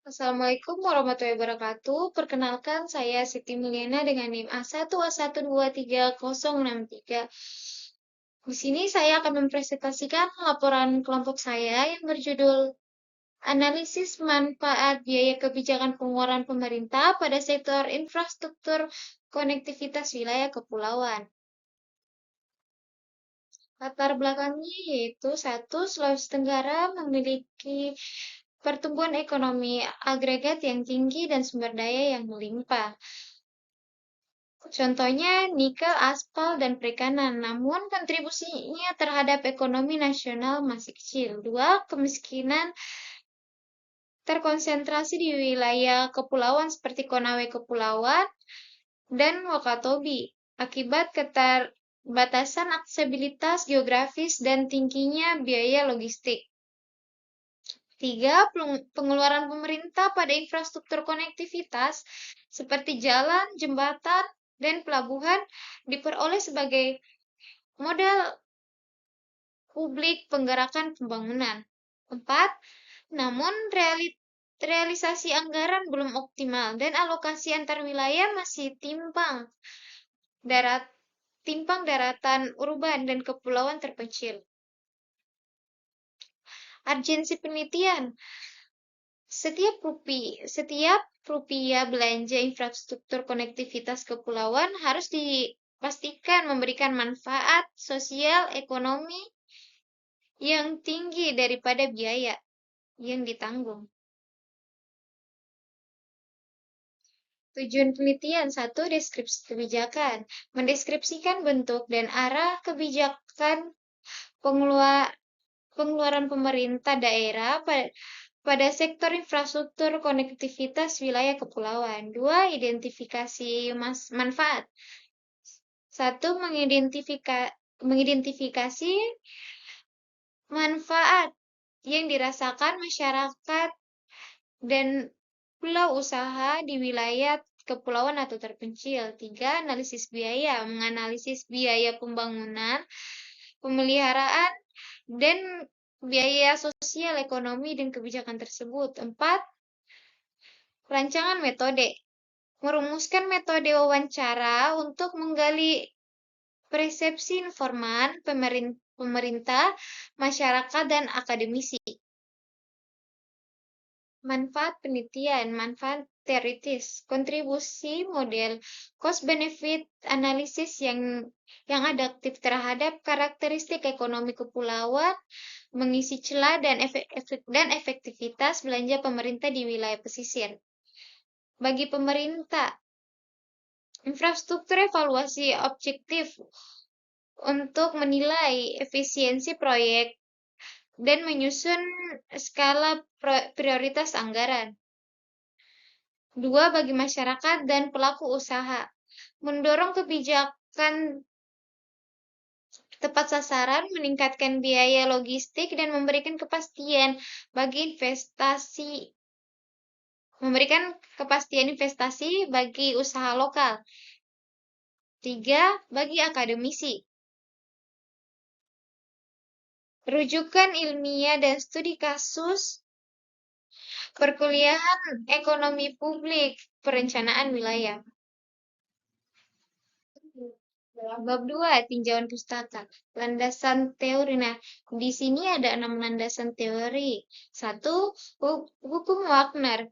Assalamualaikum warahmatullahi wabarakatuh. Perkenalkan, saya Siti Mulyana dengan NIM A1A1230063. Di sini saya akan mempresentasikan laporan kelompok saya yang berjudul Analisis Manfaat Biaya Kebijakan Pengeluaran Pemerintah pada Sektor Infrastruktur Konektivitas Wilayah Kepulauan. Latar belakangnya yaitu satu, Sulawesi Tenggara memiliki pertumbuhan ekonomi agregat yang tinggi dan sumber daya yang melimpah. Contohnya nikel, aspal, dan perikanan, namun kontribusinya terhadap ekonomi nasional masih kecil. Dua, kemiskinan terkonsentrasi di wilayah kepulauan seperti Konawe Kepulauan dan Wakatobi akibat keterbatasan aksesibilitas geografis dan tingginya biaya logistik. Tiga, pengeluaran pemerintah pada infrastruktur konektivitas seperti jalan, jembatan, dan pelabuhan diperoleh sebagai modal publik penggerakan pembangunan. Empat, namun realisasi anggaran belum optimal dan alokasi antar wilayah masih timpang daratan urban dan kepulauan terpencil. Urgensi penelitian. Setiap rupiah belanja infrastruktur konektivitas kepulauan harus dipastikan memberikan manfaat sosial ekonomi yang tinggi daripada biaya yang ditanggung. Tujuan penelitian. Satu, deskripsi kebijakan. Mendeskripsikan bentuk dan arah kebijakan pengeluaran pemerintah daerah pada sektor infrastruktur konektivitas wilayah kepulauan. Dua, identifikasi manfaat. Satu, mengidentifikasi manfaat yang dirasakan masyarakat dan pulau usaha di wilayah kepulauan atau terpencil. Tiga, analisis biaya. Menganalisis biaya pembangunan, pemeliharaan, dan biaya sosial, ekonomi, dan kebijakan tersebut. Empat, rancangan metode. Merumuskan metode wawancara untuk menggali persepsi informan pemerintah, masyarakat, dan akademisi. Manfaat penelitian, manfaat teoritis, kontribusi model cost-benefit analisis yang adaptif terhadap karakteristik ekonomi kepulauan, mengisi celah dan efektivitas belanja pemerintah di wilayah pesisir. Bagi pemerintah, infrastruktur evaluasi objektif untuk menilai efisiensi proyek dan menyusun skala prioritas anggaran. Dua, bagi masyarakat dan pelaku usaha, mendorong kebijakan tepat sasaran, meningkatkan biaya logistik, dan memberikan kepastian investasi bagi usaha lokal. Tiga, bagi akademisi, rujukan ilmiah dan studi kasus perkuliahan ekonomi publik perencanaan wilayah. Bab 2, tinjauan pustaka. Landasan teori. Nah, di sini ada 6 landasan teori. 1, hukum Wagner.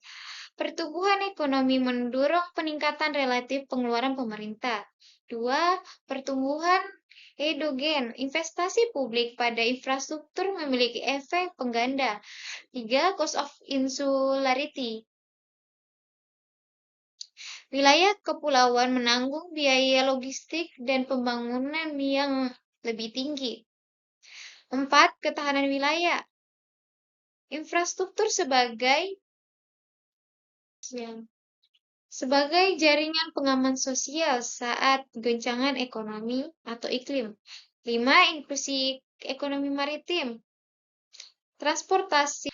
Pertumbuhan ekonomi mendorong peningkatan relatif pengeluaran pemerintah. 2, pertumbuhan endogen. Investasi publik pada infrastruktur memiliki efek pengganda. 3, cost of insularity. Wilayah kepulauan menanggung biaya logistik dan pembangunan yang lebih tinggi. 4, ketahanan wilayah. Infrastruktur sebagai jaringan pengaman sosial saat goncangan ekonomi atau iklim. 5, inklusi ekonomi maritim. Transportasi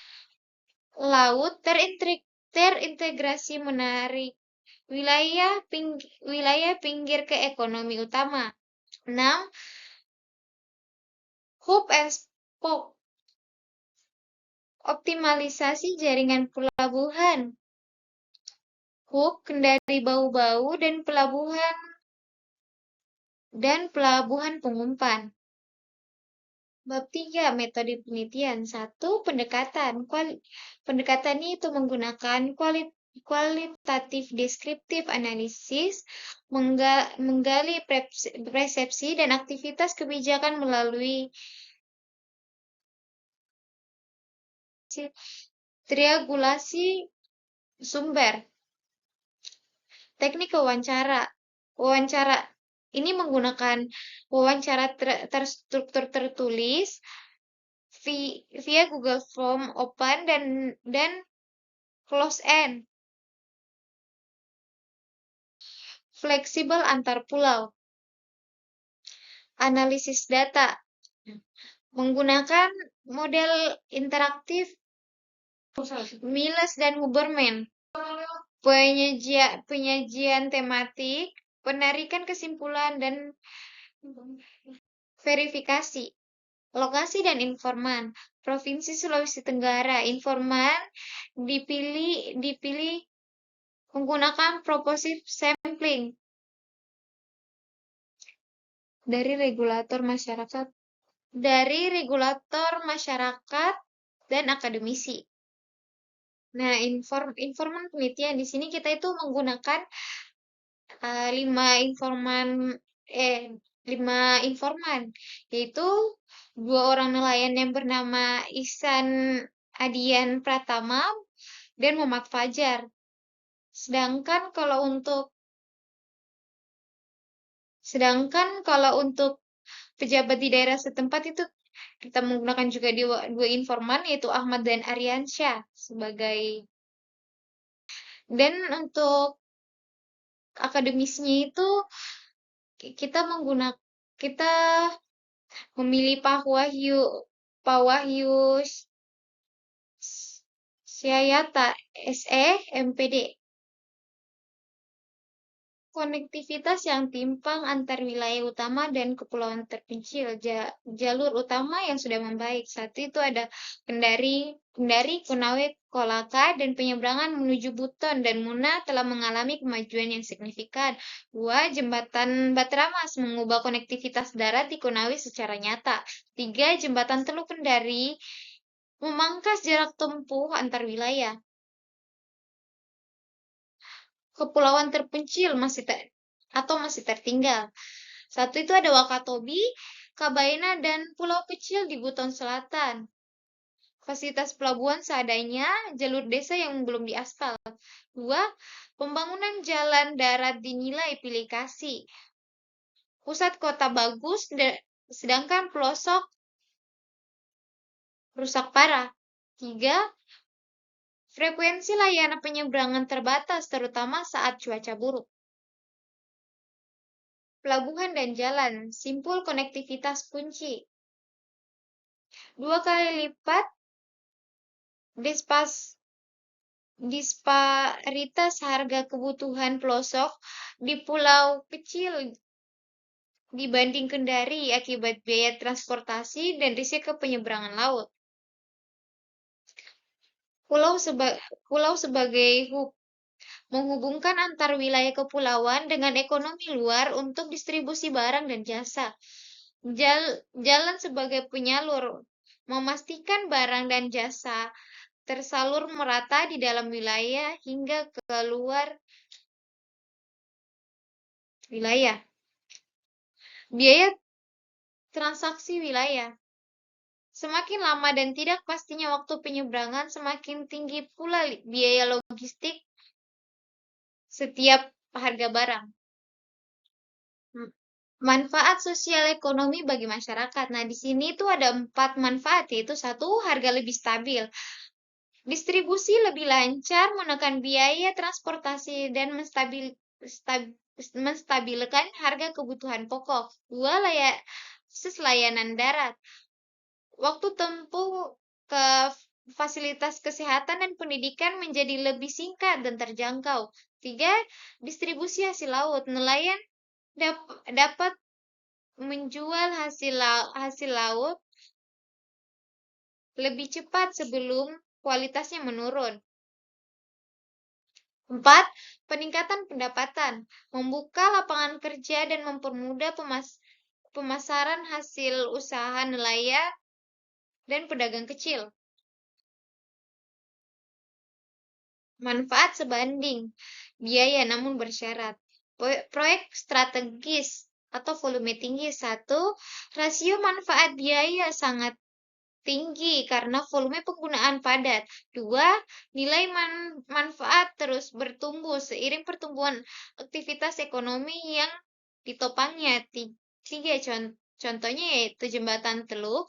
laut terintegrasi menarik wilayah pinggir ke ekonomi utama. 6, hub and spoke Optimalisasi jaringan pelabuhan. Hook, Kendari Bau-Bau, dan pelabuhan pengumpan. Bab 3, metode penelitian. 1. Pendekatan. Pendekatan itu menggunakan kualitatif deskriptif analisis, menggali persepsi dan aktivitas kebijakan melalui triangulasi sumber. Teknik wawancara. Wawancara ini menggunakan wawancara terstruktur tertulis via Google Form open dan close end. Fleksibel antar pulau. Analisis data. Menggunakan model interaktif Miles dan Huberman. Penyajian tematik, penarikan kesimpulan, dan verifikasi. Lokasi dan informan. Provinsi Sulawesi Tenggara. Informan dipilih menggunakan proporsi sampling dari regulator masyarakat dan akademisi. Nah, informan penelitian di sini kita itu menggunakan 5 informan, yaitu 2 orang nelayan yang bernama Ihsan Adian Pratama dan Muhammad Fajar. Sedangkan kalau untuk pejabat di daerah setempat itu kita menggunakan juga 2 informan, yaitu Ahmad dan Aryansyah sebagai. Dan untuk akademisnya itu kita memilih Pak Wahyu Syayata SE MPD. Konektivitas yang timpang antar wilayah utama dan kepulauan terpencil. Jalur utama yang sudah membaik. 1 itu ada Kendari, Konawe, Kolaka, dan penyeberangan menuju Buton dan Muna telah mengalami kemajuan yang signifikan. 2. Jembatan Batramas mengubah konektivitas darat di Konawe secara nyata. 3. Jembatan Teluk Kendari memangkas jarak tempuh antar wilayah. Kepulauan terpencil masih tertinggal. 1 itu ada Wakatobi, Kabaina, dan pulau kecil di Buton Selatan. Fasilitas pelabuhan seadanya, jalur desa yang belum diaspal. 2. Pembangunan jalan darat dinilai pilih kasih. Pusat kota bagus, sedangkan pelosok rusak parah. 3. Frekuensi layanan penyeberangan terbatas, terutama saat cuaca buruk. Pelabuhan dan jalan, simpul konektivitas kunci. 2 kali lipat disparitas harga kebutuhan pelosok di pulau kecil dibanding Kendari akibat biaya transportasi dan risiko penyeberangan laut. Pulau sebagai hub menghubungkan antar wilayah kepulauan dengan ekonomi luar untuk distribusi barang dan jasa. Jalan sebagai penyalur memastikan barang dan jasa tersalur merata di dalam wilayah hingga ke luar wilayah. Biaya transaksi wilayah. Semakin lama dan tidak pastinya waktu penyeberangan, semakin tinggi pula biaya logistik setiap harga barang. Manfaat sosial ekonomi bagi masyarakat. Nah, di sini tuh ada 4 manfaat, yaitu 1, harga lebih stabil. Distribusi lebih lancar, menekan biaya transportasi, dan menstabilkan harga kebutuhan pokok. 2, layanan darat. Waktu tempuh ke fasilitas kesehatan dan pendidikan menjadi lebih singkat dan terjangkau. 3, distribusi hasil laut. Nelayan dapat menjual hasil laut lebih cepat sebelum kualitasnya menurun. 4. Peningkatan pendapatan, membuka lapangan kerja dan mempermudah pemasaran hasil usaha nelayan dan pedagang kecil. Manfaat sebanding biaya namun bersyarat. Proyek strategis atau volume tinggi. 1. Rasio manfaat biaya sangat tinggi karena volume penggunaan padat. 2. Nilai manfaat terus bertumbuh seiring pertumbuhan aktivitas ekonomi yang ditopangnya. 3. Contohnya yaitu Jembatan Teluk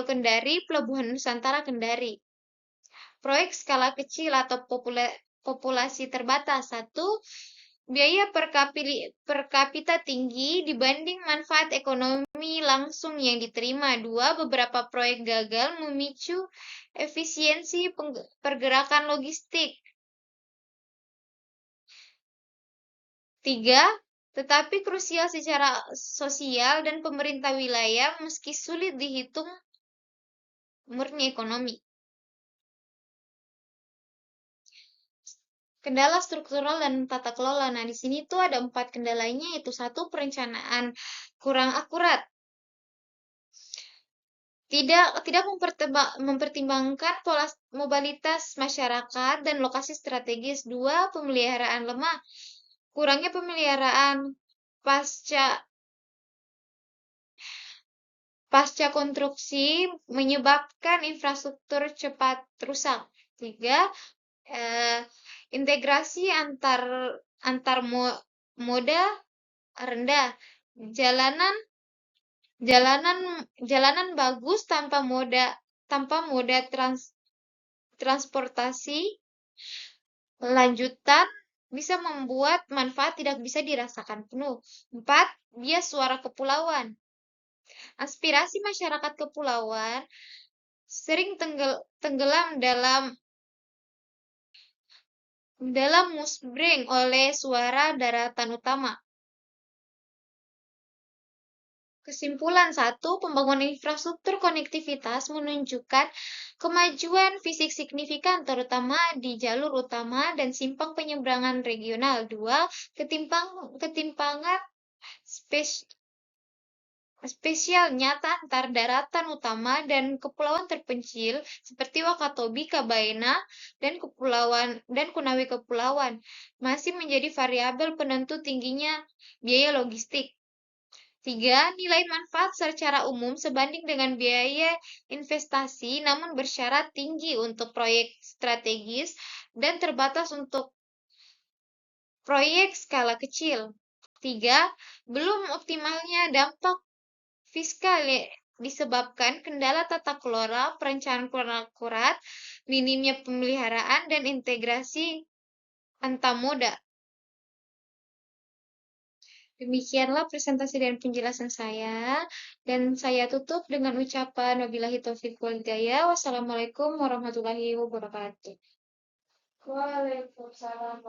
Kendari, Pelabuhan Nusantara Kendari. Proyek skala kecil atau populasi terbatas. 1. Biaya per kapita tinggi dibanding manfaat ekonomi langsung yang diterima. 2. Beberapa proyek gagal memicu efisiensi pergerakan logistik. 3. Tetapi krusial secara sosial dan pemerintah wilayah meski sulit dihitung murni ekonomi. Kendala struktural dan tata kelola. Nah, di sini tuh ada 4 kendalanya, yaitu 1. Perencanaan kurang akurat. Tidak mempertimbangkan pola mobilitas masyarakat dan lokasi strategis. 2. Pemeliharaan lemah. Kurangnya pemeliharaan pasca konstruksi menyebabkan infrastruktur cepat rusak. 3. Integrasi antar moda rendah. Jalanan bagus tanpa moda transportasi lanjutan bisa membuat manfaat tidak bisa dirasakan penuh. 4. Bias suara kepulauan. Aspirasi masyarakat kepulauan sering tenggelam dalam musbreng oleh suara daratan utama. Kesimpulan 1. Pembangunan infrastruktur konektivitas menunjukkan kemajuan fisik signifikan terutama di jalur utama dan simpang penyeberangan regional. 2. Ketimpangan spesial nyata antar daratan utama dan kepulauan terpencil seperti Wakatobi, Kabaena, dan Konawe Kepulauan masih menjadi variabel penentu tingginya biaya logistik. 3. Nilai manfaat secara umum sebanding dengan biaya investasi namun bersyarat tinggi untuk proyek strategis dan terbatas untuk proyek skala kecil. 3. Belum optimalnya dampak fiskal disebabkan kendala tata kelola, perencanaan kurang akurat, minimnya pemeliharaan, dan integrasi antamoda. Demikianlah presentasi dan penjelasan saya. Dan saya tutup dengan ucapan wabillahi taufiq wal hidayah. Wassalamualaikum warahmatullahi wabarakatuh. Waalaikumsalam.